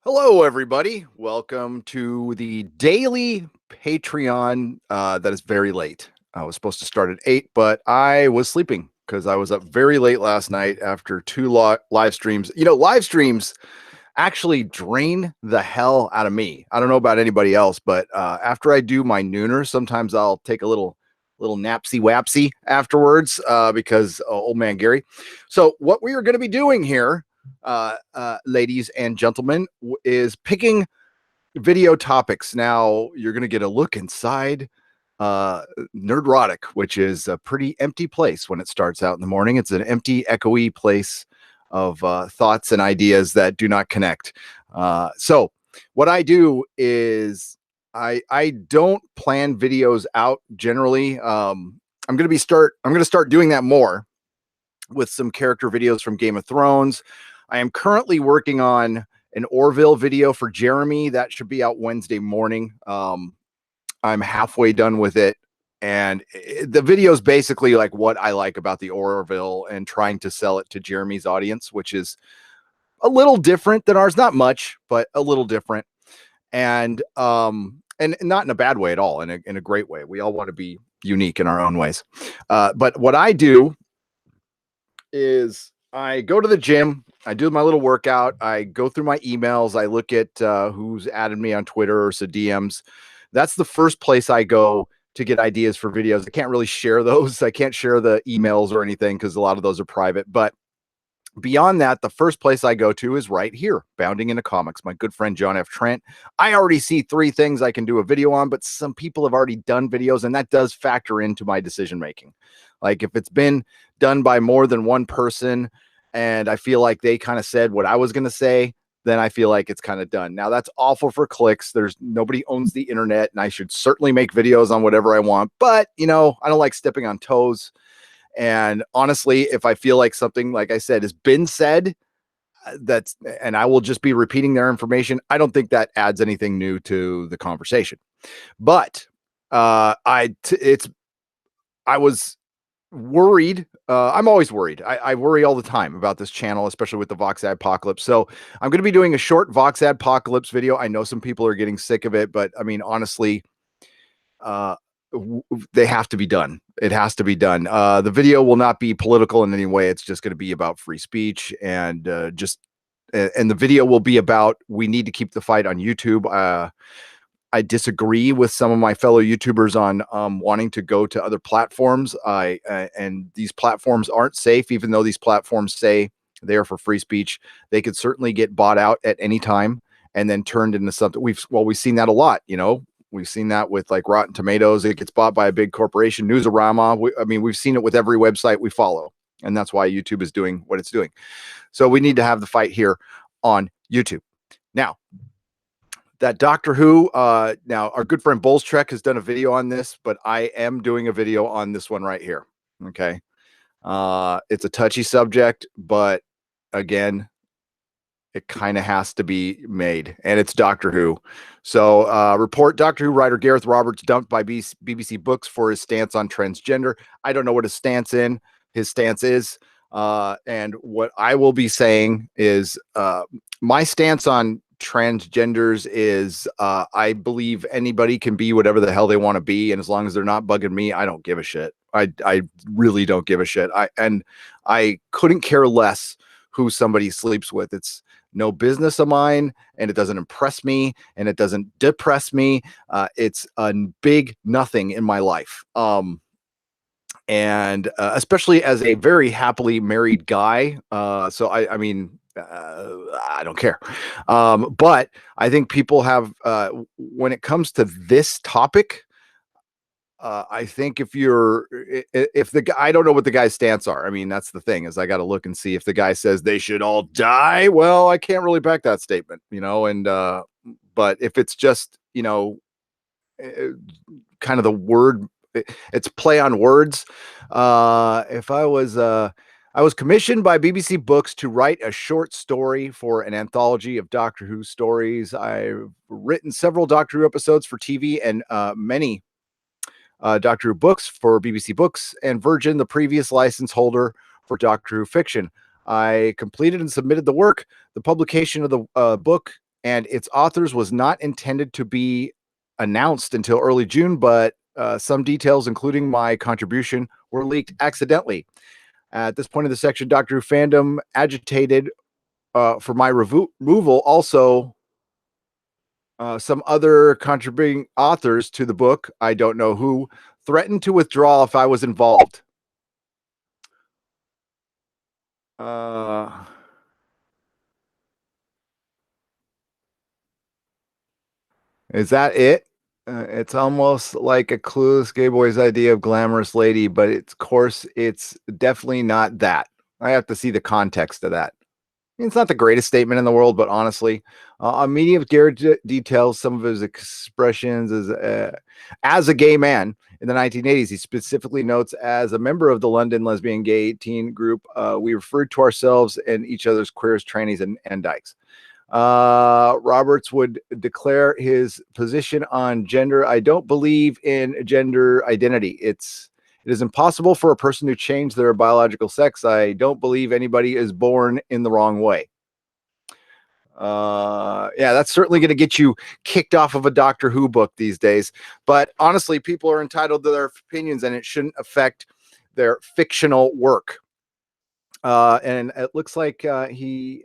Hello, everybody. Welcome to the daily Patreon that is very late. I was supposed to start at 8, but I was sleeping because I was up very late last night after two live streams. Live streams actually drain the hell out of me. I don't know about anybody else, but after I do my nooner, sometimes I'll take a little napsy wapsy afterwards because old man Gary. So what we are going to be doing here, ladies and gentlemen, is picking video topics. Now you're going to get a look inside Nerdrotic, which is a pretty empty place when it starts out in the morning. It's an empty, echoey place of thoughts and ideas that do not connect. So what I do is I don't plan videos out generally. I'm going to start doing that more with some character videos from Game of Thrones. I am currently working on an Orville video for Jeremy that should be out Wednesday morning. I'm halfway done with it, and the video is basically like what I like about the Orville and trying to sell it to Jeremy's audience, which is a little different than ours. Not much, but a little different, and not in a bad way at all, in a great way. We all want to be unique in our own ways. But what I do is I go to the gym, I do my little workout, I go through my emails, I look at who's added me on Twitter or so DMs. That's the first place I go to get ideas for videos. I can't really share those. I can't share the emails or anything because a lot of those are private. But beyond that, the first place I go to is right here, Bounding into Comics. My good friend John F. Trent. I already see 3 things I can do a video on, but some people have already done videos, and that does factor into my decision making. Like if it's been done by more than one person and I feel like they kind of said what I was going to say, then I feel like it's kind of done. Now that's awful for clicks. There's nobody owns the internet, and I should certainly make videos on whatever I want, but I don't like stepping on toes. And honestly, if I feel like something, like I said, has been said, and I will just be repeating their information, I don't think that adds anything new to the conversation. But I was worried. I'm always worried. I worry all the time about this channel, especially with the Vox Adpocalypse. So I'm going to be doing a short Vox Adpocalypse video. I know some people are getting sick of it, but I mean, honestly, they have to be done. It has to be done. The video will not be political in any way. It's just going to be about free speech and and the video will be about, we need to keep the fight on YouTube. I disagree with some of my fellow YouTubers on wanting to go to other platforms. And these platforms aren't safe, even though these platforms say they are for free speech. They could certainly get bought out at any time and then turned into something. We've seen that a lot. We've seen that with like Rotten Tomatoes. It gets bought by a big corporation, Newsarama. We've seen it with every website we follow. And that's why YouTube is doing what it's doing. So we need to have the fight here on YouTube. Now, that Doctor Who, now our good friend Bulls Trek has done a video on this, but I am doing a video on this one right here. Okay. It's a touchy subject, but again, it kind of has to be made, and it's Doctor Who. So report, Doctor Who writer Gareth Roberts dumped by BBC Books for his stance on transgender. I don't know what his stance is. And what I will be saying is my stance on transgenders is I believe anybody can be whatever the hell they want to be, and as long as they're not bugging me, I don't give a shit. I really don't give a shit. I couldn't care less who somebody sleeps with. It's no business of mine, and it doesn't impress me, and it doesn't depress me. It's a big nothing in my life. And especially as a very happily married guy. So I mean, I don't care. But I think people have, when it comes to this topic, I think if the guy, I don't know what the guy's stance are. I mean, that's the thing, is I got to look and see if the guy says they should all die. Well, I can't really back that statement, and, but if it's just, kind of the word, it's play on words. If I was commissioned by BBC Books to write a short story for an anthology of Doctor Who stories. I've written several Doctor Who episodes for TV and many Doctor Who books for BBC Books and Virgin, the previous license holder for Doctor Who fiction. I completed and submitted the work. The publication of the book and its authors was not intended to be announced until early June, but some details, including my contribution, were leaked accidentally. At this point in the section, Doctor Who fandom agitated for my removal. Also, some other contributing authors to the book, I don't know who, threatened to withdraw if I was involved. Is that it? It's almost like a clueless gay boy's idea of glamorous lady, but of course, it's definitely not that. I have to see the context of that. It's not the greatest statement in the world, but honestly, media Garrett details some of his expressions as a gay man in the 1980s. He specifically notes, as a member of the London lesbian gay teen group, we referred to ourselves and each other's queers, trannies, and dykes. Roberts would declare his position on gender. I don't believe in gender identity. It is impossible for a person to change their biological sex. I don't believe anybody is born in the wrong way. Yeah, that's certainly going to get you kicked off of a Doctor Who book these days. But honestly, people are entitled to their opinions, and it shouldn't affect their fictional work. And it looks like he,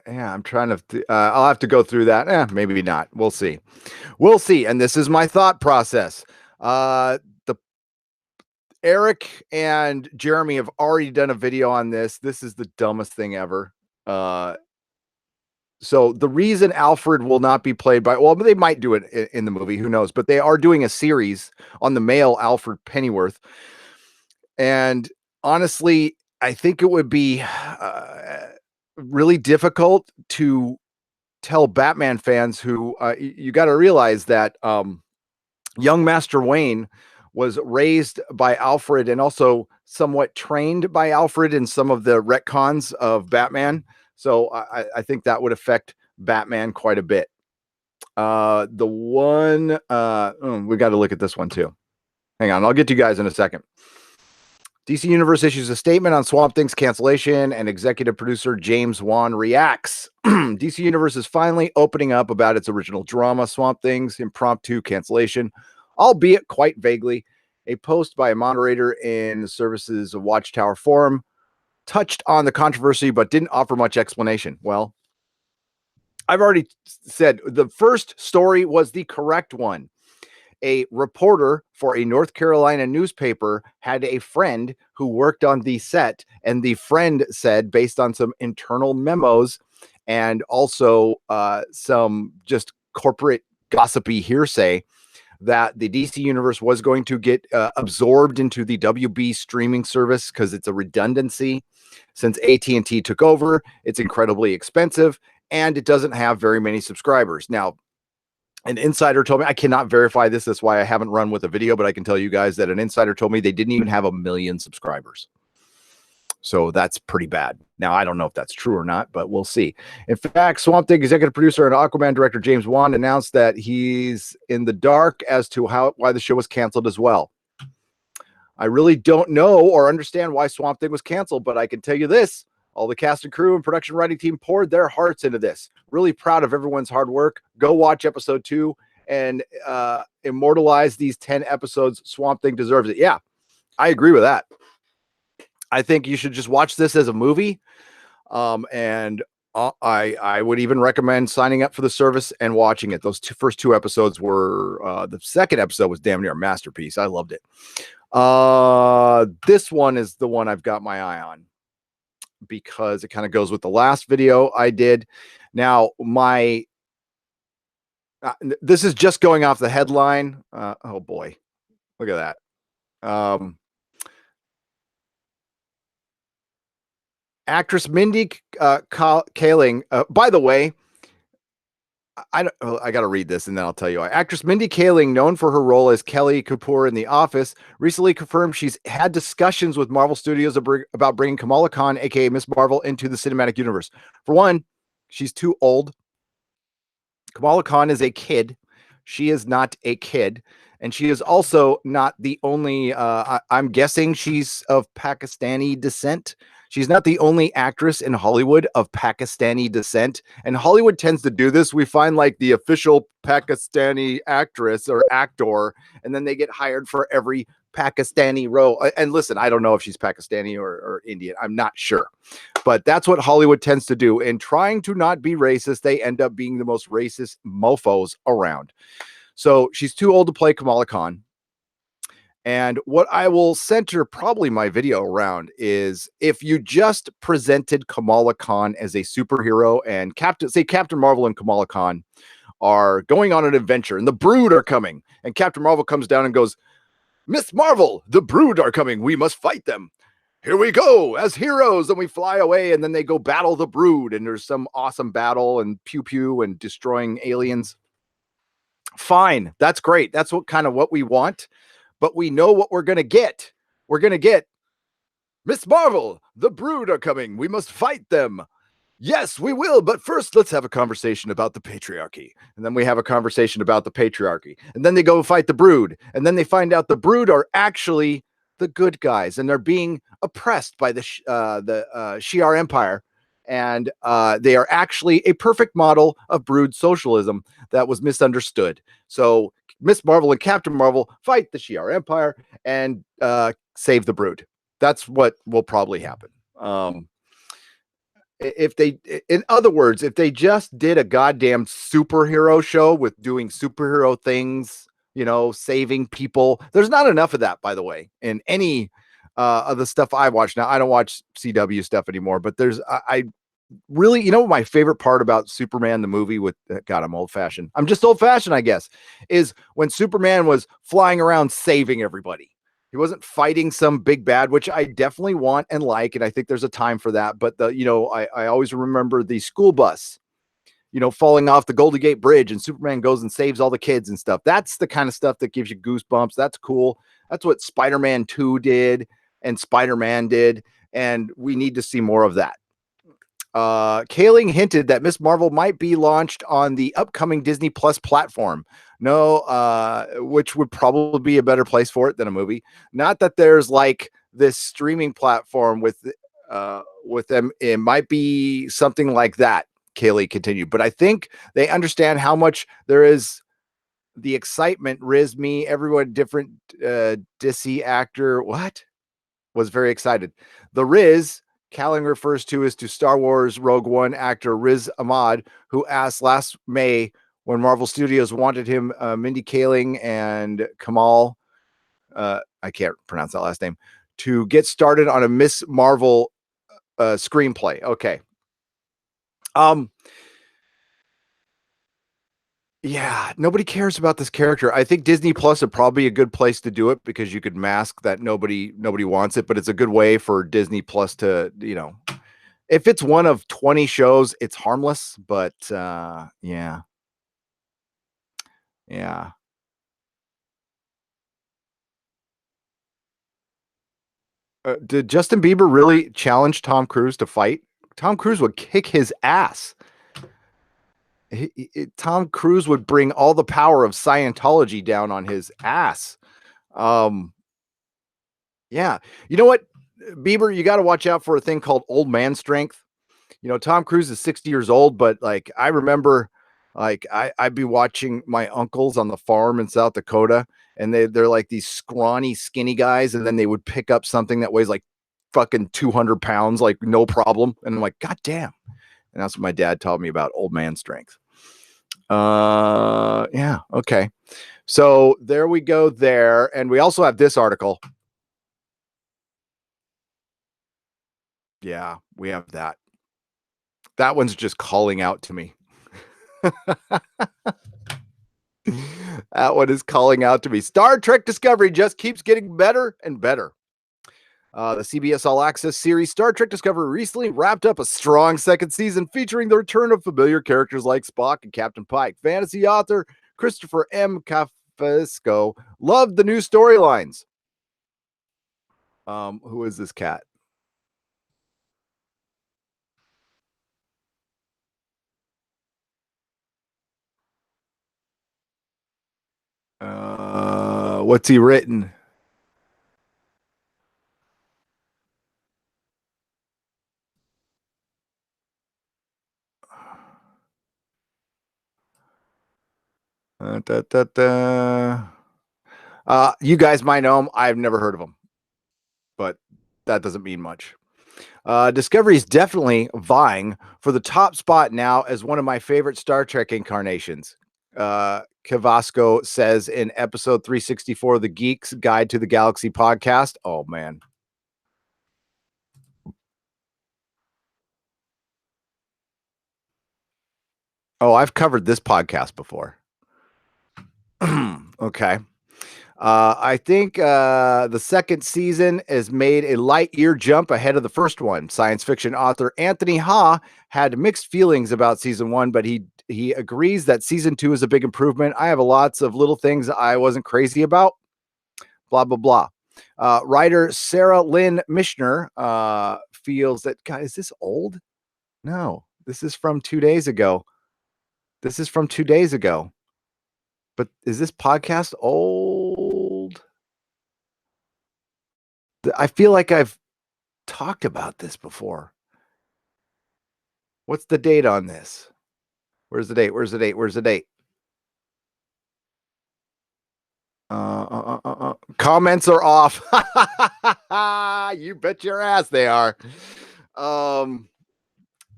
yeah, I'm trying to. I'll have to go through that. Maybe not. We'll see. We'll see. And this is my thought process. The Eric and Jeremy have already done a video on this. This is the dumbest thing ever. So the reason Alfred will not be played by, well, they might do it in the movie, who knows? But they are doing a series on the male Alfred Pennyworth, and honestly, I think it would be really difficult to tell Batman fans who you got to realize that young Master Wayne was raised by Alfred and also somewhat trained by Alfred in some of the retcons of Batman. So I think that would affect Batman quite a bit. The one we got to look at this one too. Hang on, I'll get to you guys in a second. DC Universe issues a statement on Swamp Thing's cancellation, and executive producer James Wan reacts. DC Universe is finally opening up about its original drama, Swamp Thing's impromptu cancellation, albeit quite vaguely. A post by a moderator in the service's Watchtower forum touched on the controversy, but didn't offer much explanation. Well, I've already said the first story was the correct one. A reporter for a North Carolina newspaper had a friend who worked on the set, and the friend said, based on some internal memos and also some just corporate gossipy hearsay, that the DC Universe was going to get absorbed into the WB streaming service because it's a redundancy. Since AT&T took over, it's incredibly expensive, and it doesn't have very many subscribers. Now, an insider told me, I cannot verify this, that's why I haven't run with a video, but I can tell you guys that an insider told me they didn't even have 1 million subscribers. So that's pretty bad. Now, I don't know if that's true or not, but we'll see. In fact, Swamp Thing executive producer and Aquaman director James Wan announced that he's in the dark as to why the show was canceled as well. I really don't know or understand why Swamp Thing was canceled, but I can tell you this. All the cast and crew and production writing team poured their hearts into this. Really proud of everyone's hard work. Go watch episode 2 and immortalize these 10 episodes. Swamp Thing deserves it. Yeah, I agree with that. I think you should just watch this as a movie. And I would even recommend signing up for the service and watching it. Those first 2 episodes were, the second episode was damn near a masterpiece. I loved it. This one is the one I've got my eye on, because it kind of goes with the last video I did. Now, this is just going off the headline. Oh boy, look at that. Actress Mindy Kaling, by the way, I got to read this and then I'll tell you why. Actress Mindy Kaling, known for her role as Kelly Kapoor in The Office, recently confirmed she's had discussions with Marvel Studios about bringing Kamala Khan, aka Miss Marvel, into the cinematic universe. For one, she's too old. Kamala Khan is a kid. She is not a kid. And she is also not the only, I'm guessing she's of Pakistani descent. She's not the only actress in Hollywood of Pakistani descent. And Hollywood tends to do this. We find like the official Pakistani actress or actor, and then they get hired for every Pakistani role. And listen, I don't know if she's Pakistani or Indian. I'm not sure. But that's what Hollywood tends to do. And trying to not be racist, they end up being the most racist mofos around. So she's too old to play Kamala Khan. And what I will center probably my video around is if you just presented Kamala Khan as a superhero and Captain Marvel and Kamala Khan are going on an adventure and the Brood are coming and Captain Marvel comes down and goes, Miss Marvel, the Brood are coming. We must fight them. Here we go as heroes, and we fly away, and then they go battle the Brood, and there's some awesome battle and pew pew and destroying aliens. Fine, that's great. That's what we want, but we know what we're gonna get. We're gonna get Miss Marvel, the Brood are coming. We must fight them. Yes, we will. But first, let's have a conversation about the patriarchy. And then we have a conversation about the patriarchy. And then they go fight the Brood. And then they find out the Brood are actually the good guys and they're being oppressed by the Shi'ar Empire. And they are actually a perfect model of Brood socialism that was misunderstood. So Miss Marvel and Captain Marvel fight the Shi'ar Empire and save the Brood. That's what will probably happen. If they, in other words, if they just did a goddamn superhero show with doing superhero things, saving people, there's not enough of that, by the way, in any of the stuff I watch. Now, I don't watch CW stuff anymore, but I really, my favorite part about Superman, the movie with, God, I'm old fashioned. I'm just old fashioned, I guess, is when Superman was flying around saving everybody. He wasn't fighting some big bad, which I definitely want and like, and I think there's a time for that. But I always remember the school bus, falling off the Golden Gate Bridge, and Superman goes and saves all the kids and stuff. That's the kind of stuff that gives you goosebumps. That's cool. That's what Spider-Man 2 did, and Spider-Man did, and we need to see more of that. Kaling hinted that Miss Marvel might be launched on the upcoming Disney Plus platform. No, which would probably be a better place for it than a movie. Not that there's like this streaming platform with them. It might be something like that. Kaylee continued, but I think they understand how much there is the excitement. Riz, me, everyone, different Dissy actor. What was very excited. The Riz Calling refers to is to Star Wars Rogue One actor Riz Ahmed, who asked last May when Marvel Studios wanted him, Mindy Kaling and Kamal, I can't pronounce that last name, to get started on a Miss Marvel screenplay. Okay. Yeah, nobody cares about this character. I think Disney Plus would probably be a good place to do it because you could mask that nobody wants it, but it's a good way for Disney Plus to, if it's one of 20 shows, it's harmless, but yeah. Yeah. Did Justin Bieber really challenge Tom Cruise to fight? Tom Cruise would kick his ass. Tom Cruise would bring all the power of Scientology down on his ass. Yeah. You know what, Bieber, you got to watch out for a thing called old man strength. Tom Cruise is 60 years old, but like I remember, like I'd be watching my uncles on the farm in South Dakota, and they're like these scrawny, skinny guys, and then they would pick up something that weighs like fucking 200 pounds, like no problem. And I'm like, God damn. And that's what my dad taught me about old man strength. Yeah. Okay. So there we go there. And we also have this article. Yeah, we have that. That one's just calling out to me. That one is calling out to me. Star Trek Discovery just keeps getting better and better. The CBS All Access series Star Trek Discovery recently wrapped up a strong second season featuring the return of familiar characters like Spock and Captain Pike. Fantasy author Christopher M. Cafesco loved the new storylines. Who is this cat? What's he written? Da, da, da. You guys might know him. I've never heard of him, but that doesn't mean much. Discovery is definitely vying for the top spot now as one of my favorite Star Trek incarnations. Cavasco says in episode 364 of the Geeks Guide to the Galaxy podcast. Oh, man. Oh, I've covered this podcast before. Okay. I think the second season has made a light year jump ahead of the first one. Science fiction author Anthony Ha had mixed feelings about season one, but he agrees that season two is a big improvement. I have lots of little things I wasn't crazy about. Blah blah blah. Writer Sarah Lynn Mishner feels that, God, is this old? No, this is from 2 days ago. This is from 2 days ago. But is this podcast old? I feel like I've talked about this before. What's the date on this? Where's the date? Where's the date? Where's the date? Comments are off. You bet your ass they are.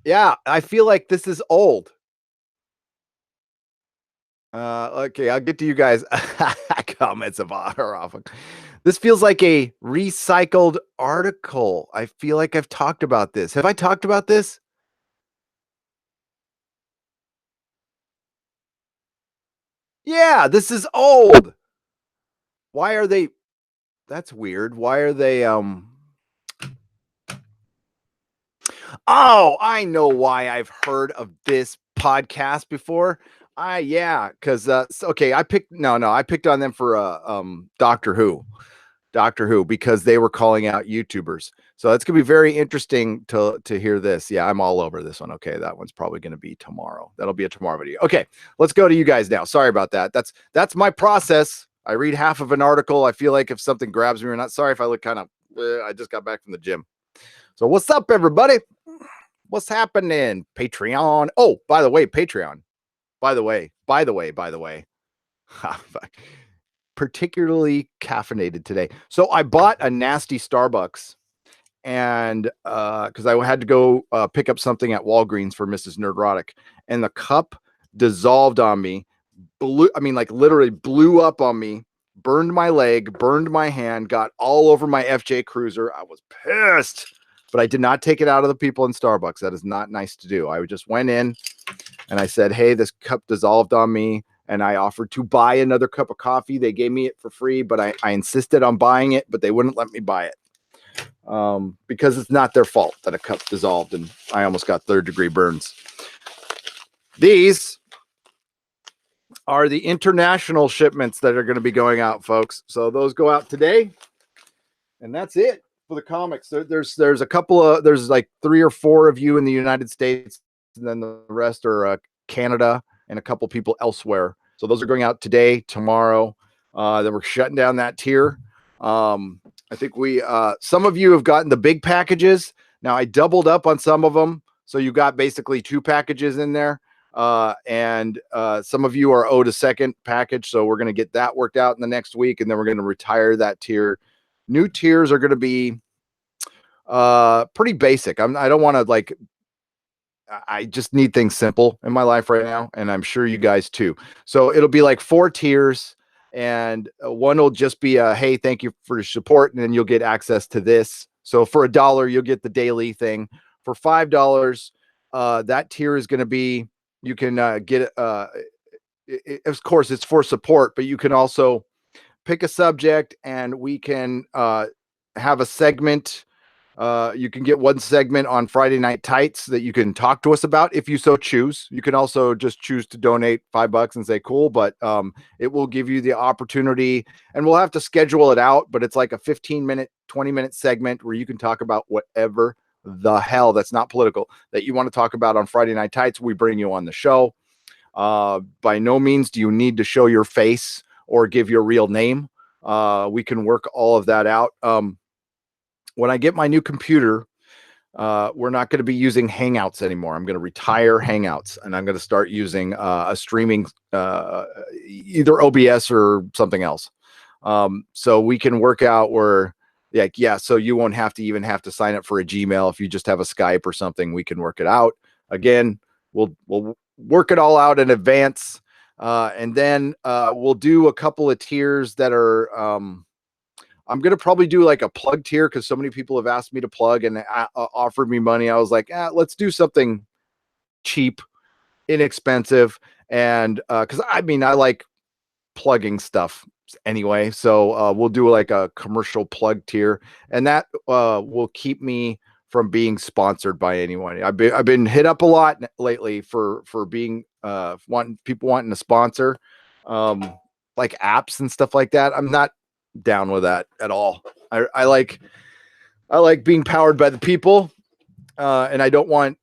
Yeah, I feel like this is old. Okay, I'll get to you guys. Comments are off. This feels like a recycled article. I feel like I've talked about this. Have I talked about this? Yeah, this is old. Why are they? That's weird. Why are they? Oh, I know why I've heard of this podcast before. Yeah, because okay, I picked I picked on them for Doctor Who, because they were calling out YouTubers. So it's gonna be very interesting to hear this. Yeah, I'm all over this one. Okay, that one's probably gonna be tomorrow. That'll be a tomorrow video. Okay, let's go to you guys now. Sorry about that. That's my process. I read half of an article. I feel like if something grabs me or not. Sorry if I look kind of. I just got back from the gym. So what's up, everybody? What's happening? Patreon. Oh, by the way, Patreon. By the way. Particularly caffeinated today. So I bought a nasty Starbucks, and because I had to go pick up something at Walgreens for Mrs. Nerdrotic, and the cup dissolved on me. Like literally blew up on me, burned my leg, burned my hand, got all over my FJ Cruiser. I was pissed, but I did not take it out of the people in Starbucks. That is not nice to do. I just went in and I said, hey, this cup dissolved on me. And I offered to buy another cup of coffee. They gave me it for free, but I insisted on buying it, but they wouldn't let me buy it. Because it's not their fault that a cup dissolved and I almost got third-degree burns. These are the international shipments that are going to be going out, folks. So those go out today, and that's it for the comics. There's a couple of, there's like 3 or 4 of you in the United States, and then the rest are Canada and a couple people elsewhere. So those are going out today, tomorrow. Then we're shutting down that tier. I think some of you have gotten the big packages. Now I doubled up on some of them. So you got basically 2 packages in there. And some of you are owed a second package. So we're going to get that worked out in the next week. And then we're going to retire that tier. New tiers are going to be pretty basic. I don't want to I just need things simple in my life right now, and I'm sure you guys too. So it'll be like 4 tiers, and one will just be hey, thank you for your support, and then you'll get access to this. So for $1, you'll get the daily thing. For $5, that tier is going to be, you can get of course it's for support, but you can also pick a subject, and we can have a segment. You can get one segment on Friday Night Tights that you can talk to us about if you so choose. You can also just choose to donate $5 and say cool, but it will give you the opportunity, and we'll have to schedule it out, but it's like a 15-minute, 20-minute segment where you can talk about whatever the hell that's not political that you want to talk about on Friday Night Tights. We bring you on the show. By no means do you need to show your face or give your real name. We can work all of that out. When I get my new computer, We're not going to be using Hangouts anymore. I'm going to retire Hangouts, and I'm going to start using a streaming, either OBS or something else. So we can work out where, like, yeah, so you won't have to sign up for a Gmail. If you just have a Skype or something, we can work it out. Again, we'll work it all out in advance. And then we'll do a couple of tiers that are, I'm going to probably do like a plug tier because so many people have asked me to plug and offered me money. I was like, let's do something cheap, inexpensive. And because I mean, I like plugging stuff anyway. So we'll do like a commercial plug tier, and that will keep me from being sponsored by anyone. I've been hit up a lot lately for being wanting to sponsor like apps and stuff like that. I'm not down with that at all. I like being powered by the people, and I don't want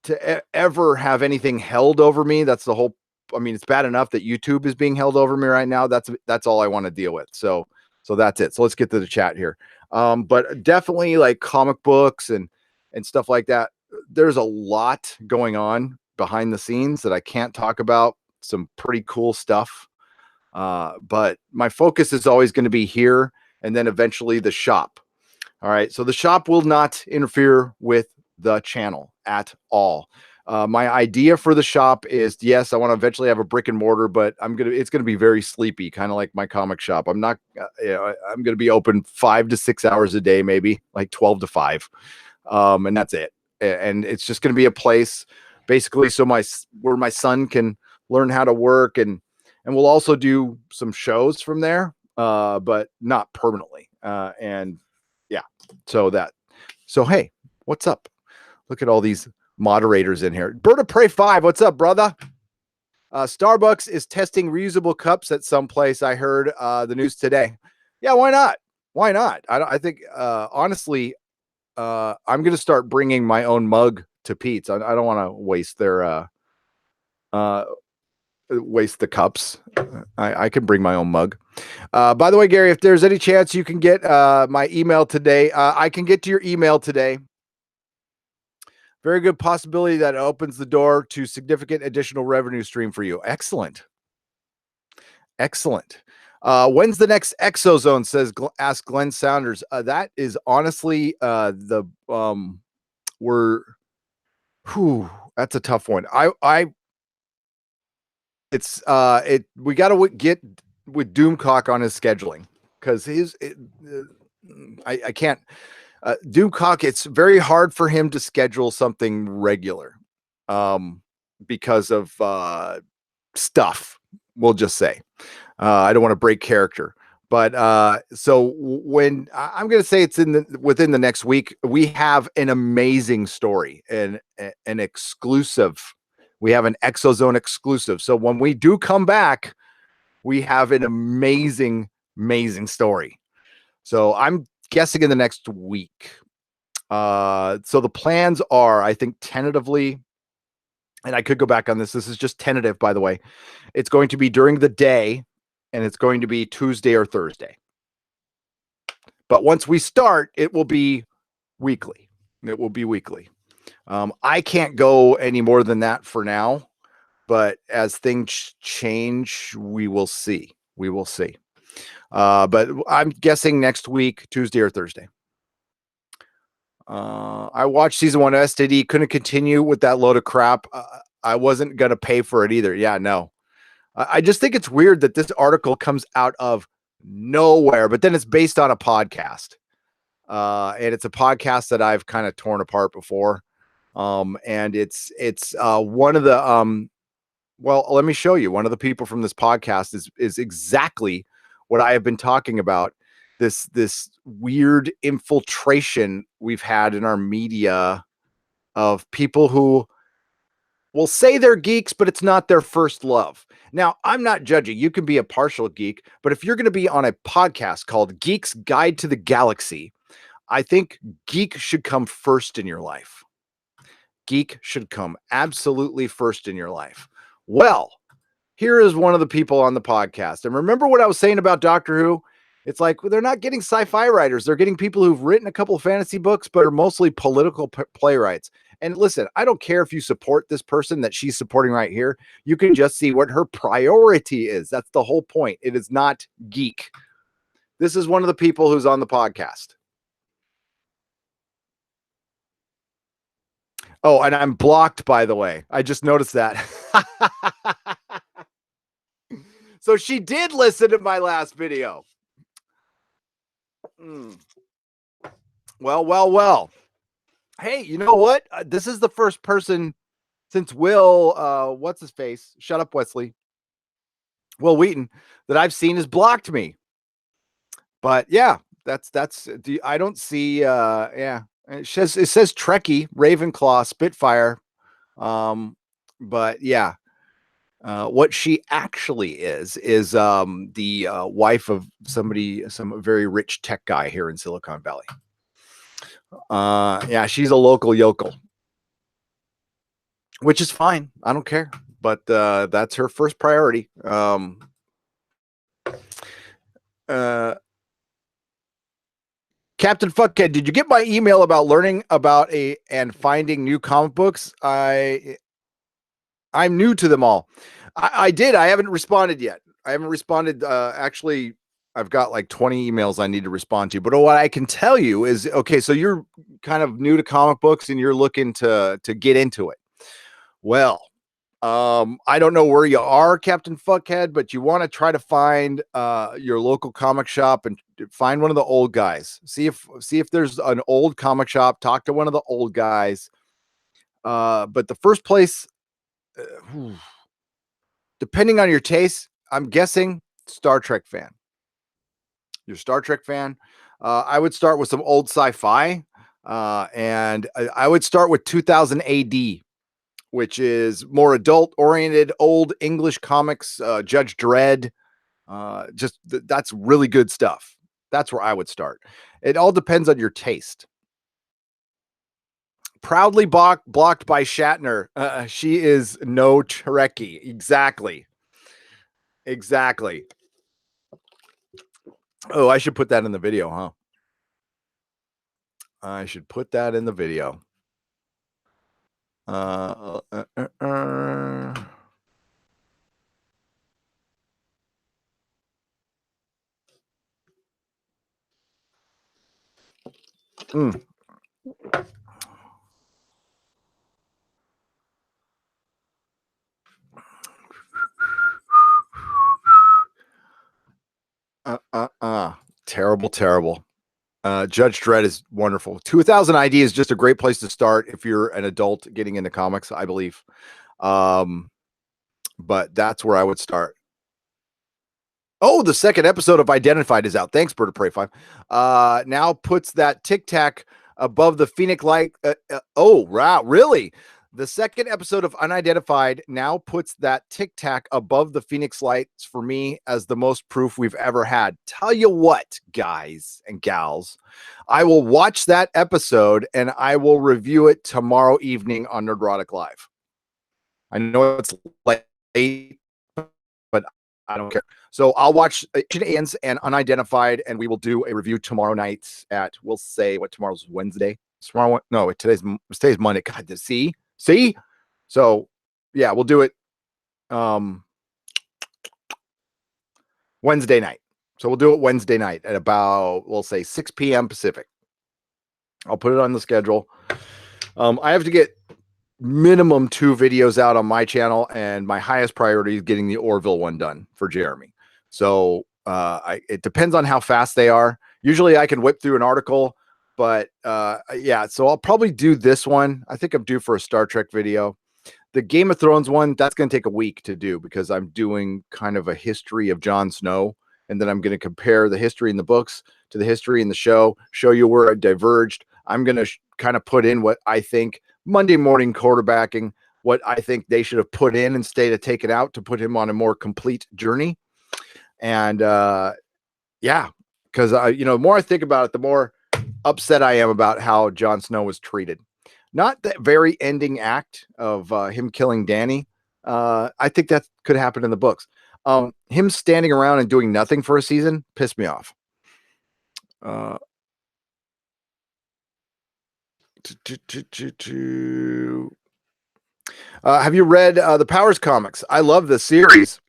to ever have anything held over me. That's the whole. I mean, it's bad enough that YouTube is being held over me right now. That's all I want to deal with. So that's it. So let's get to the chat here. But definitely like comic books and stuff like that. There's a lot going on behind the scenes that I can't talk about. Some pretty cool stuff. But my focus is always going to be here and then eventually the shop. All right. So the shop will not interfere with the channel at all. My idea for the shop is, yes, I want to eventually have a brick and mortar, but it's going to be very sleepy, kind of like my comic shop. I'm not, I'm going to be open 5 to 6 hours a day, maybe like 12 to 5. And that's it. And it's just going to be a place basically where my son can learn how to work, and we'll also do some shows from there, but not permanently. And yeah, so hey, what's up? Look at all these moderators in here. Bird of Prey 5, what's up, brother? Starbucks is testing reusable cups at some place. I heard the news today. Yeah, why not? Why not? I think honestly, I'm going to start bringing my own mug to Pete's. I don't want to waste their waste the cups. I can bring my own mug. By the way, Gary, if there's any chance you can get my email today, I can get to your email today. Very good possibility that it opens the door to significant additional revenue stream for you. Excellent. Excellent. When's the next Exozone? Ask Glenn Saunders. That is honestly that's a tough one. We got to get with Doomcock on his scheduling, because I can't. Doomcock, it's very hard for him to schedule something regular because of stuff, we'll just say. I don't want to break character, but so when I'm going to say it's within the next week, we have an amazing story and an exclusive. We have an Exozone exclusive. So when we do come back, we have an amazing story. So I'm guessing in the next week. So the plans are, I think, tentatively, and I could go back on this. This is just tentative, by the way. It's going to be during the day, and it's going to be Tuesday or Thursday. But once we start, it will be weekly. It will be weekly. I can't go any more than that for now, but as things change, we will see. We will see. But I'm guessing next week, Tuesday or Thursday. I watched season 1 of STD, couldn't continue with that load of crap. I wasn't going to pay for it either. Yeah, no. I just think it's weird that this article comes out of nowhere, but then it's based on a podcast. And it's a podcast that I've kind of torn apart before. And it's one of the, well, let me show you. One of the people from this podcast is exactly what I have been talking about. This weird infiltration we've had in our media of people who will say they're geeks, but it's not their first love. Now, I'm not judging. You can be a partial geek, but if you're going to be on a podcast called Geek's Guide to the Galaxy, I think geek should come first in your life. Geek should come absolutely first in your life. Well, here is one of the people on the podcast. And remember what I was saying about Doctor Who? It's like, well, they're not getting sci-fi writers. They're getting people who've written a couple of fantasy books, but are mostly political playwrights. And listen, I don't care if you support this person that she's supporting right here. You can just see what her priority is. That's the whole point. It is not geek. This is one of the people who's on the podcast. Oh, and I'm blocked, by the way. I just noticed that. So she did listen to my last video. Well. Hey, you know what? This is the first person since Will, what's his face? Shut up, Wesley. Will Wheaton, that I've seen has blocked me. But yeah, that's I don't see yeah. It says Trekkie, Ravenclaw, Spitfire. But yeah. What she actually is the wife of some very rich tech guy here in Silicon Valley. Yeah, she's a local yokel, which is fine. I don't care, but that's her first priority. Captain Fuckhead, did you get my email about learning about and finding new comic books? I'm new to them all. I did. I haven't responded yet. I haven't responded. Actually, I've got like 20 emails I need to respond to. But what I can tell you is, okay, so you're kind of new to comic books and you're looking to get into it. Well, I don't know where you are, Captain Fuckhead, but you want to try to find your local comic shop and find one of the old guys. See if there's an old comic shop. Talk to one of the old guys. But the first place, depending on your taste, I'm guessing Star Trek fan. You're a Star Trek fan. I would start with some old sci-fi, and I would start with 2000 AD. Which is more adult-oriented, old English comics, Judge Dredd. That's really good stuff. That's where I would start. It all depends on your taste. Proudly blocked by Shatner. She is no Trekkie. Exactly. Oh, I should put that in the video, huh? I should put that in the video. Terrible. Judge Dredd is wonderful. 2000 ID is just a great place to start if you're an adult getting into comics, I believe. But that's where I would start. Oh, the second episode of Identified is out. Thanks, Bird of Prey 5. Now puts that Tic Tac above the Phoenix Light. Oh, wow, really? The second episode of Unidentified now puts that Tic Tac above the Phoenix Lights for me as the most proof we've ever had. Tell you what, guys and gals, I will watch that episode and I will review it tomorrow evening on Nerdrotic Live. I know it's late, but I don't care. So I'll watch Aliens and Unidentified, and we will do a review tomorrow night at, we'll say, what, tomorrow's Wednesday? Tomorrow? No, today's Monday. God, see? So yeah, we'll do it Wednesday night. So we'll do it Wednesday night at about, we'll say 6 p.m. Pacific. I'll put it on the schedule. I have to get minimum 2 videos out on my channel, and my highest priority is getting the Orville one done for Jeremy. So it depends on how fast they are. Usually I can whip through an article, but yeah, so I'll probably do this one. I think I'm due for a Star Trek video. The Game of Thrones one, that's going to take a week to do because I'm doing kind of a history of Jon Snow, and then I'm going to compare the history in the books to the history in the show you where it diverged. I'm going to kind of put in what I think Monday morning quarterbacking, what I think they should have put in instead of taken out to put him on a more complete journey. And yeah, because the more I think about it, the more upset I am about how Jon Snow was treated. Not that very ending act of him killing Dany. I think that could happen in the books. Him standing around and doing nothing for a season pissed me off. Uh, have you read the Powers comics? I love the series.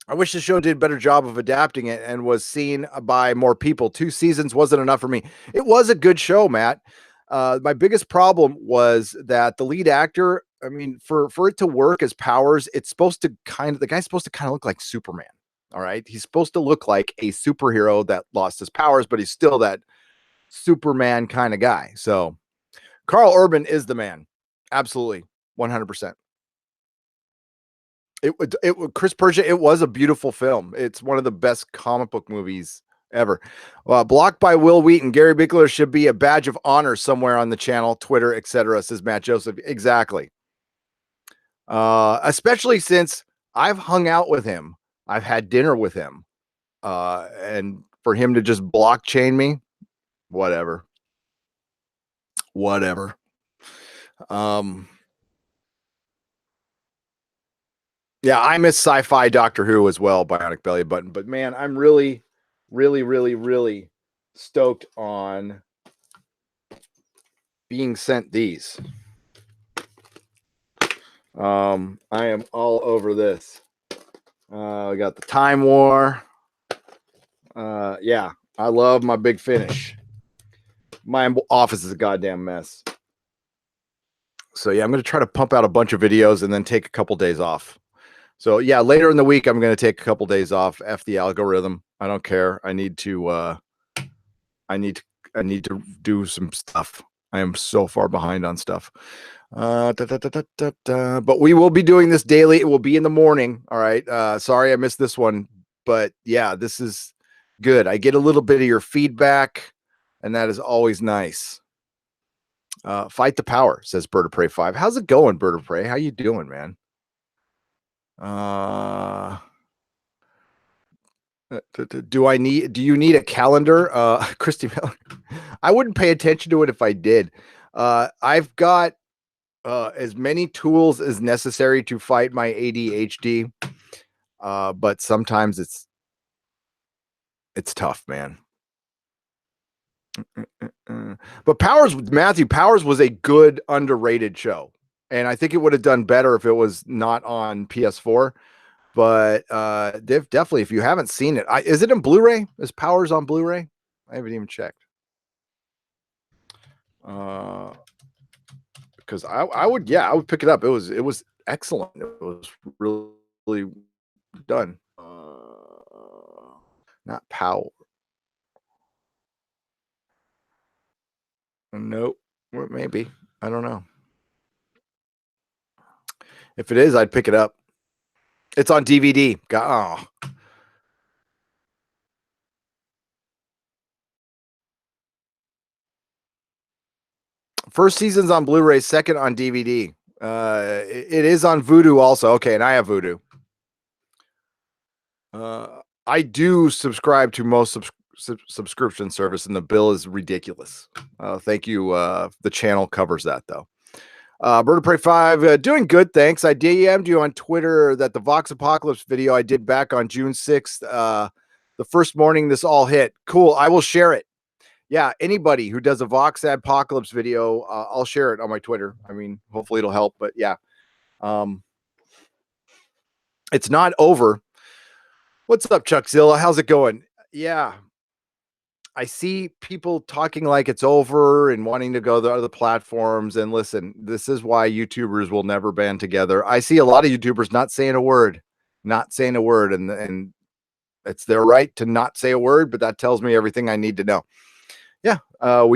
I wish the show did a better job of adapting it and was seen by more people. 2 seasons wasn't enough for me. It was a good show, Matt. My biggest problem was that the lead actor, I mean, for it to work as Powers, it's supposed to the guy's supposed to kind of look like Superman. All right. He's supposed to look like a superhero that lost his powers, but he's still that Superman kind of guy. So Carl Urban is the man. Absolutely. 100%. Chris Persia. It was a beautiful film. It's one of the best comic book movies ever. Blocked by Will Wheaton. Gary Bickler should be a badge of honor somewhere on the channel, Twitter, etc. Says Matt Joseph. Exactly. Especially since I've hung out with him, I've had dinner with him, and for him to just blockchain me, whatever. Yeah, I miss Sci-Fi Doctor Who as well, Bionic Belly Button. But man, I'm really, really, really, really stoked on being sent these. I am all over this. We got the Time War. Yeah, I love my Big Finish. My office is a goddamn mess. So yeah, I'm going to try to pump out a bunch of videos and then take a couple days off. So yeah, later in the week, I'm going to take a couple days off. F the algorithm. I don't care. I need to do some stuff. I am so far behind on stuff. But we will be doing this daily. It will be in the morning. All right. Sorry I missed this one, but yeah, this is good. I get a little bit of your feedback, and that is always nice. Fight the power, says Bird of Prey 5. How's it going, Bird of Prey? How you doing, man? Do you need a calendar? Christy Miller. I wouldn't pay attention to it if I did. I've got as many tools as necessary to fight my ADHD. But sometimes it's tough, man. But Matthew Powers was a good underrated show. And I think it would have done better if it was not on PS4. But definitely, if you haven't seen it, is it in Blu-ray? Is Powers on Blu-ray? I haven't even checked. Because I would pick it up. It was excellent. It was really done. Not Power. Nope. Maybe. I don't know. If it is, I'd pick it up. It's on DVD. First season's on Blu-ray, second on DVD. It is on Vudu also. Okay, and I have Vudu. I do subscribe to most subscription service, and the bill is ridiculous. Thank you. The channel covers that, though. Bird of Prey 5, doing good, thanks. I DM'd you on Twitter that the Vox Apocalypse video I did back on June 6th, the first morning this all hit. Cool, I will share it. Yeah, anybody who does a Vox Apocalypse video, I'll share it on my Twitter. I mean, hopefully it'll help, but yeah. It's not over. What's up, Chuckzilla? How's it going? Yeah. I see people talking like it's over and wanting to go to other platforms. And listen, this is why YouTubers will never band together. I see a lot of YouTubers not saying a word, and it's their right to not say a word, but that tells me everything I need to know. Yeah, I'll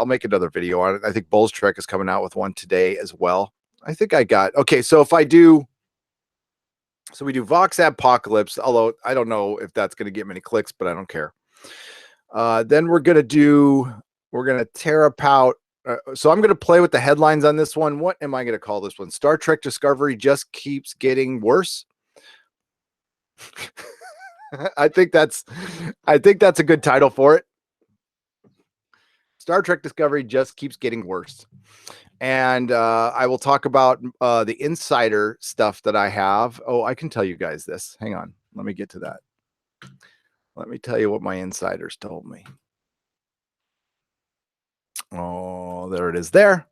make another video on it. I think Bulls Trek is coming out with one today as well. I think okay. So we do Vox Apocalypse, although I don't know if that's going to get many clicks, but I don't care. Then we're going to tear apart. So I'm going to play with the headlines on this one. What am I going to call this one? Star Trek Discovery just keeps getting worse. I think that's a good title for it. Star Trek Discovery just keeps getting worse. And I will talk about the insider stuff that I have. Oh, I can tell you guys this. Hang on. Let me get to that. Let me tell you what my insiders told me. Oh, there it is there.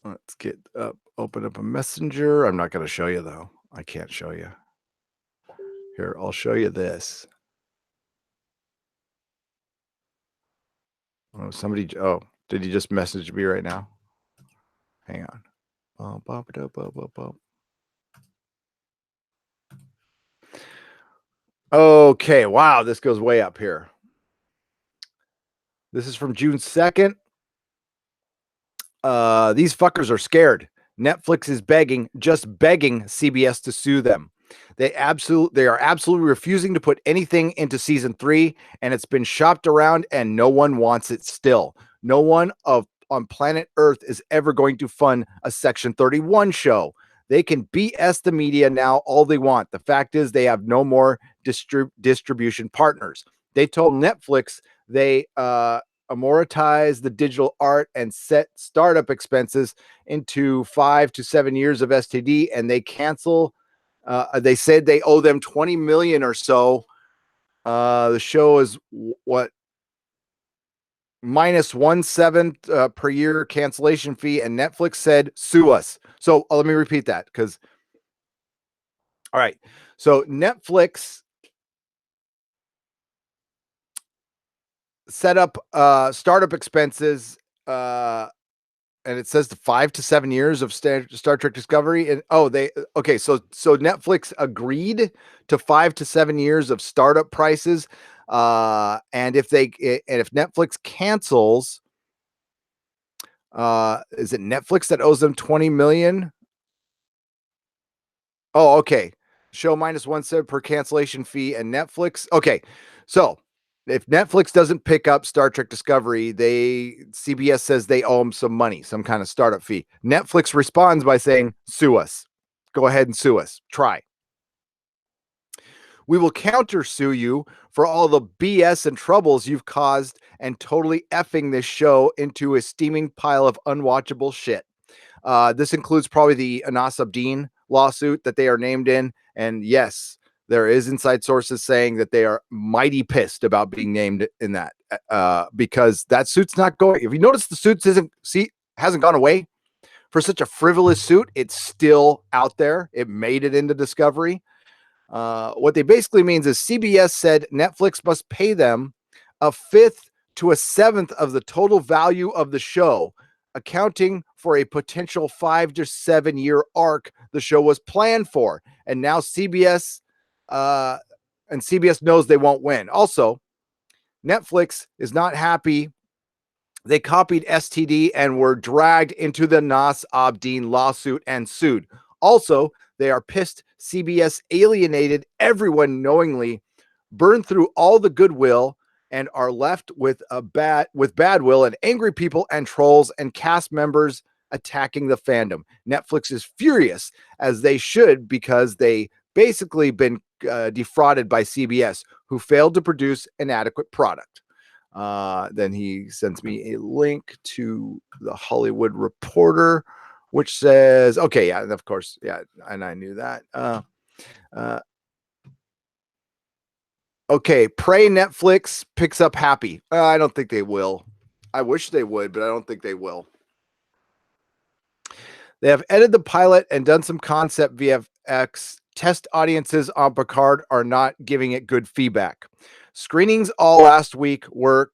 Let's get up, open up a messenger. I'm not going to show you though. I can't show you. Here, I'll show you this. Oh, did you just message me right now? Hang on. Okay, wow, this goes way up here. This is from June 2nd. These fuckers are scared. Netflix is just begging CBS to sue them. They are absolutely refusing to put anything into season 3, and it's been shopped around and no one wants it still. No one on planet Earth is ever going to fund a Section 31 show. They can BS the media now all they want. The fact is they have no more distribution partners. They told Netflix they amortize the digital art and set startup expenses into 5 to 7 years of STD, and they cancel. They said they owe them 20 million or so. The show is what minus 1/7 per year cancellation fee, and Netflix said sue us. So let me repeat that because all right. So Netflix set up startup expenses and it says the 5 to 7 years of Star Trek Discovery. And so Netflix agreed to 5 to 7 years of startup prices. And if Netflix cancels, is it Netflix that owes them 20 million? Oh, okay. Show minus 1/7 per cancellation fee, and Netflix. Okay, so if Netflix doesn't pick up Star Trek Discovery, CBS says they owe them some money, some kind of startup fee. Netflix responds by saying, "Sue us. Go ahead and sue us. Try. We will countersue you for all the BS and troubles you've caused and totally effing this show into a steaming pile of unwatchable shit." This includes probably the Anas Abdeen lawsuit that they are named in. And yes, there is inside sources saying that they are mighty pissed about being named in that because that suit's not going. If you notice, the suit hasn't gone away for such a frivolous suit. It's still out there. It made it into Discovery. What they basically means is CBS said Netflix must pay them a fifth to a seventh of the total value of the show, accounting for a potential 5 to 7 year arc the show was planned for. And now CBS knows they won't win. Also, Netflix is not happy. They copied STD and were dragged into the Nas Abdeen lawsuit and sued. Also, they are pissed CBS alienated everyone knowingly, burned through all the goodwill, and are left with bad will and angry people and trolls and cast members attacking the fandom. Netflix is furious, as they should, because they basically been defrauded by CBS, who failed to produce an adequate product. Then he sends me a link to the Hollywood Reporter, which says, okay, yeah, and of course, yeah, and I knew that. Okay, pray Netflix picks up Happy. I don't think they will. I wish they would, but I don't think they will. They have edited the pilot and done some concept VFX. Test audiences on Picard are not giving it good feedback. Screenings all last week were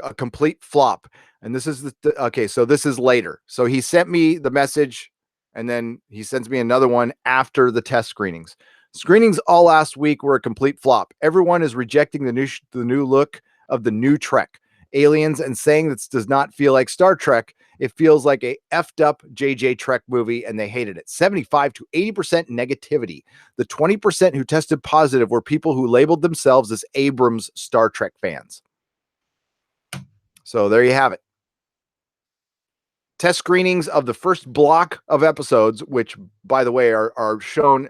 a complete flop. And this is okay. So this is later. So he sent me the message, and then he sends me another one after the test screenings. Screenings all last week were a complete flop. Everyone is rejecting the new look of the new Trek aliens and saying this does not feel like Star Trek. It feels like a effed up JJ Trek movie, and they hated it. 75 to 80% negativity. The 20% who tested positive were people who labeled themselves as Abrams Star Trek fans. So there you have it. Test screenings of the first block of episodes, which, by the way, are shown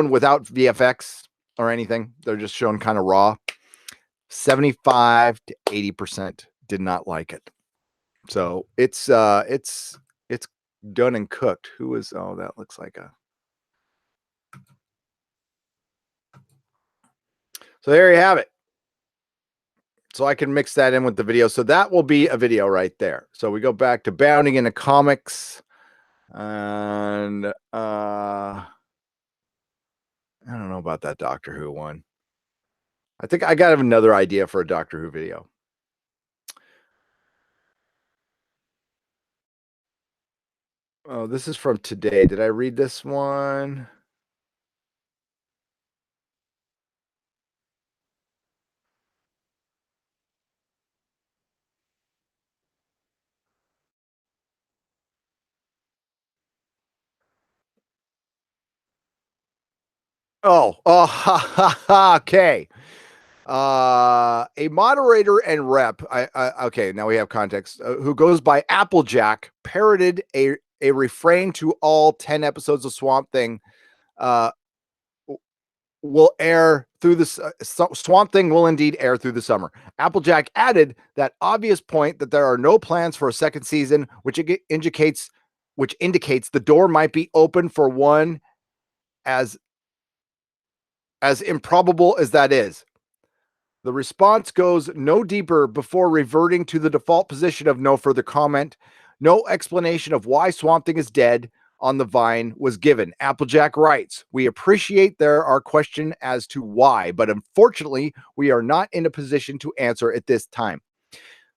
without VFX or anything. They're just shown kind of raw. 75 to 80% did not like it. So it's done and cooked. Who is? Oh, that looks like a. So there you have it. So I can mix that in with the video. So that will be a video right there. So we go back to bounding into comics. And I don't know about that Doctor Who one. I think I got another idea for a Doctor Who video. Oh, this is from today. Did I read this one? Okay. A moderator and rep. Okay. Now we have context. Who goes by Applejack parroted a refrain to all 10 episodes of Swamp Thing. Will air through this. Swamp Thing will indeed air through the summer. Applejack added that obvious point that there are no plans for a second season, which indicates the door might be open for one, as improbable as that is. The response goes no deeper before reverting to the default position of no further comment. No explanation of why Swamp Thing is dead on the vine was given. Applejack writes, "We appreciate there are questions as to why, but unfortunately, we are not in a position to answer at this time."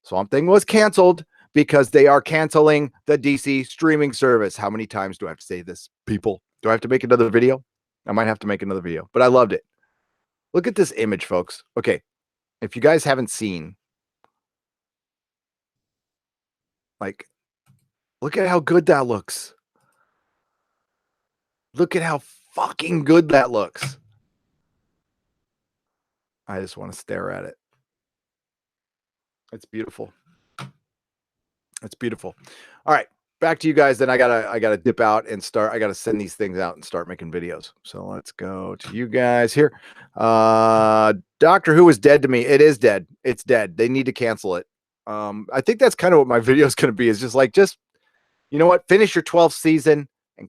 Swamp Thing was canceled because they are canceling the DC streaming service. How many times do I have to say this, people? Do I have to make another video? I might have to make another video, but I loved it. Look at this image, folks. Okay. If you guys haven't seen, like, look at how good that looks. Look at how fucking good that looks. I just want to stare at it. It's beautiful. It's beautiful. All right, back to you guys. Then I gotta dip out and start. I gotta send these things out and start making videos. So let's go to you guys here. Doctor Who is dead to me. It is dead. It's dead. They need to cancel it. I think that's kind of what my video is going to be. Is just you know what? Finish your 12th season and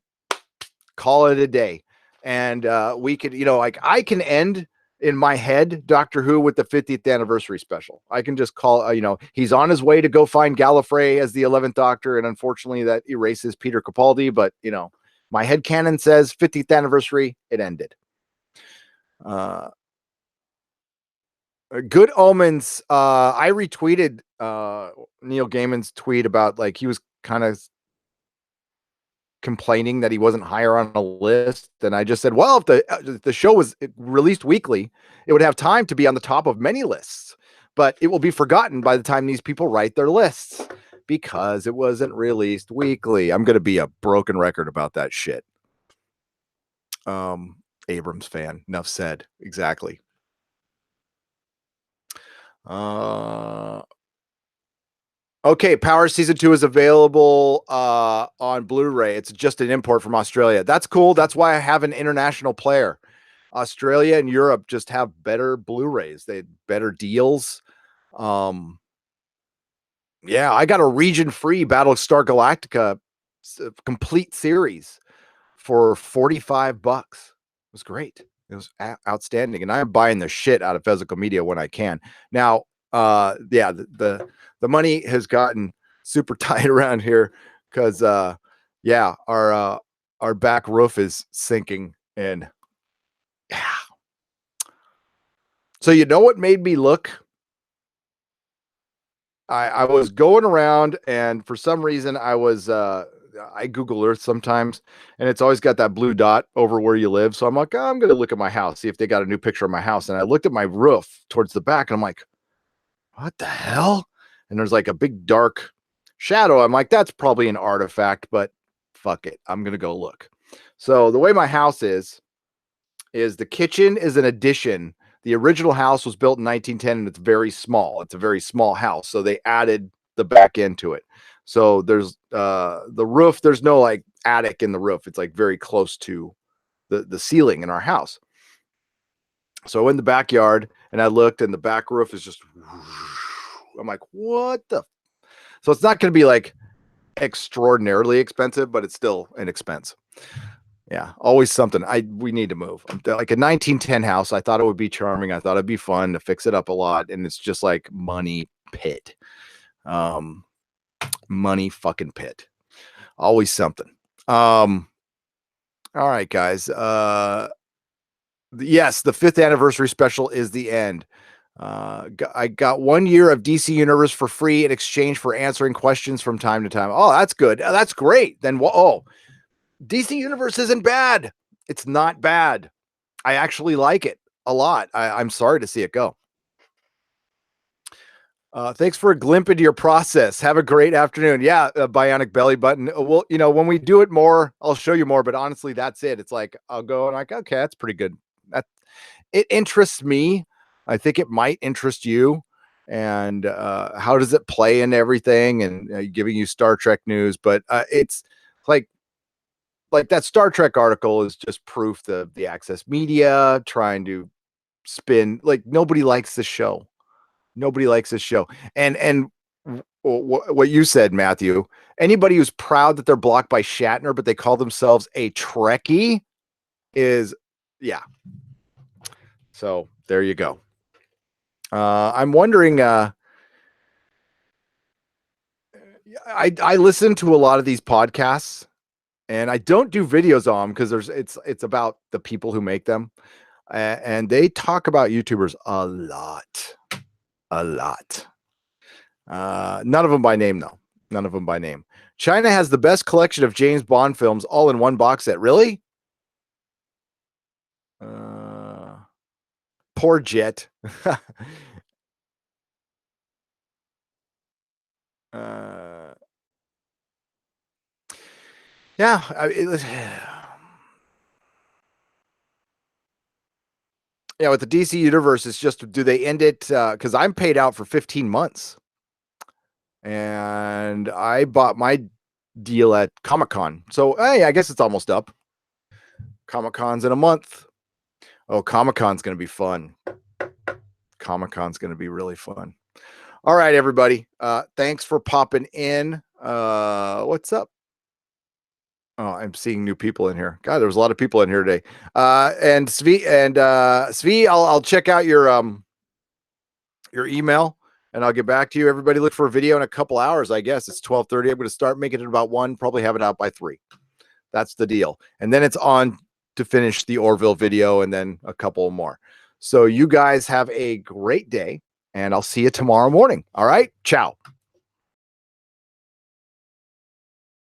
call it a day. And we could, like I can end in my head Doctor Who with the 50th anniversary special. I can just call, he's on his way to go find Gallifrey as the 11th Doctor. And unfortunately that erases Peter Capaldi. But, my headcanon says 50th anniversary, it ended. Good Omens. I retweeted Neil Gaiman's tweet about he was kind of complaining that he wasn't higher on a list. And I just said, well, if the show was released weekly, it would have time to be on the top of many lists, but it will be forgotten by the time these people write their lists because it wasn't released weekly. I'm going to be a broken record about that shit. Abrams fan. Enough said. Exactly. Okay, Power Season 2 is available on Blu-ray. It's just an import from Australia. That's cool. That's why I have an international player. Australia and Europe just have better Blu-rays. They had better deals. Yeah, I got a region-free Battlestar Galactica complete series for $45. It was great. It was outstanding. And I'm buying the shit out of physical media when I can. Now, yeah, the money has gotten super tight around here because yeah, our back roof is sinking. And yeah. So you know what made me look? I was going around and for some reason I Google Earth sometimes and it's always got that blue dot over where you live. So I'm like, I'm going to look at my house, see if they got a new picture of my house. And I looked at my roof towards the back and I'm like, what the hell? And there's like a big dark shadow. I'm like, that's probably an artifact, but fuck it. I'm going to go look. So the way my house is the kitchen is an addition. The original house was built in 1910 and it's very small. It's a very small house. So they added the back end to it. So there's the roof. There's no like attic in the roof. It's like very close to the ceiling in our house. So in the backyard and I looked and the back roof is just, I'm like, what the? So it's not going to be like extraordinarily expensive, but it's still an expense. Yeah, always something. We need to move. Like a 1910 house. I thought it would be charming. I thought it'd be fun to fix it up a lot, and it's just like money pit. Um, money fucking pit. Always something. All right, guys. Yes, the 5th anniversary special is the end. I got 1 year of DC Universe for free in exchange for answering questions from time to time. Oh, that's good. That's great. Then, DC Universe isn't bad. It's not bad. I actually like it a lot. I'm sorry to see it go. Thanks for a glimpse into your process. Have a great afternoon. Yeah, bionic belly button. Well, when we do it more, I'll show you more. But honestly, that's it. It's like I'll go and like, okay, that's pretty good. That it interests me. I think it might interest you. And how does it play in everything? And giving you Star Trek news, but it's like that Star Trek article is just proof the Access Media trying to spin like nobody likes the show. Nobody likes this show. And what you said, Matthew, anybody who's proud that they're blocked by Shatner, but they call themselves a Trekkie is, yeah. So there you go. I'm wondering, I listen to a lot of these podcasts and I don't do videos on them because it's about the people who make them. And they talk about YouTubers a lot. None of them by name, though. None of them by name. China has the best collection of James Bond films all in one box set. Really? Poor Jet. Yeah. Yeah, with the DC Universe, it's just, do they end it? Because I'm paid out for 15 months. And I bought my deal at Comic-Con. So, hey, I guess it's almost up. Comic-Con's in a month. Oh, Comic-Con's going to be fun. Comic-Con's going to be really fun. All right, everybody. Thanks for popping in. What's up? Oh, I'm seeing new people in here. God, there was a lot of people in here today. And Svi, I'll check out your email and I'll get back to you. Everybody look for a video in a couple hours. I guess it's 12:30. I'm going to start making it about 1, probably have it out by 3. That's the deal. And then it's on to finish the Orville video and then a couple more. So you guys have a great day and I'll see you tomorrow morning. All right. Ciao.